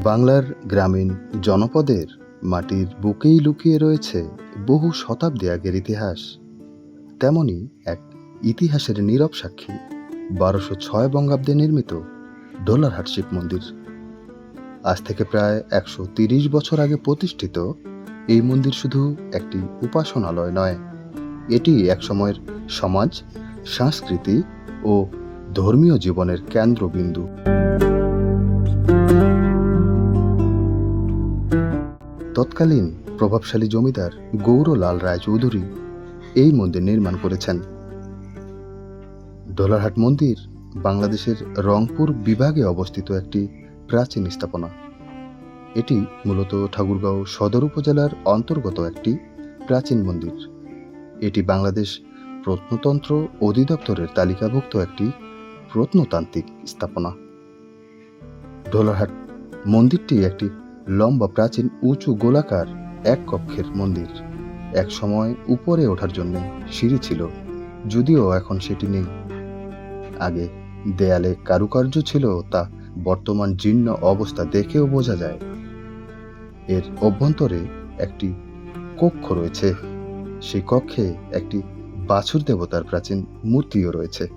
বাংলার গ্রামীণ জনপদের মাটির বুকেই লুকিয়ে রয়েছে বহু শতাব্দী আগের ইতিহাস। তেমনি এক ইতিহাসের নীরব সাক্ষী 1206 বঙ্গাব্দে নির্মিত ডোলারহাট শিব মন্দির। আজ থেকে প্রায় 130 বছর আগে প্রতিষ্ঠিত এই মন্দির শুধু একটি উপাসনালয় নয়, এটি একসময়ের সমাজ, সংস্কৃতি ও ধর্মীয় জীবনের কেন্দ্রবিন্দু। তৎকালীন প্রভাবশালী জমিদার গৌরলাল রায়চৌধুরী এই মন্দির নির্মাণ করেছেন। ডোলারহাট মন্দির বাংলাদেশের রংপুর বিভাগে অবস্থিত একটি প্রাচীন স্থাপনা। এটি মূলত ঠাকুরগাঁও সদর উপজেলার অন্তর্গত একটি প্রাচীন মন্দির। এটি বাংলাদেশ প্রত্নতন্ত্র অধিদপ্তরের তালিকাভুক্ত একটি প্রত্নতান্ত্রিক স্থাপনা। ডোলারহাট মন্দিরটি একটি লম্বা প্রাচীন উঁচু গোলাকার এক কক্ষের মন্দির। এক সময় উপরে ওঠার জন্য সিঁড়ি ছিল, যদিও এখন সেটি নেই। আগে দেয়ালে কারুকার্য ছিল, তা বর্তমান জীর্ণ অবস্থা দেখেও বোঝা যায়। এর অভ্যন্তরে একটি কক্ষ রয়েছে, সেই কক্ষে একটি বাছুর দেবতার প্রাচীন মূর্তিও রয়েছে।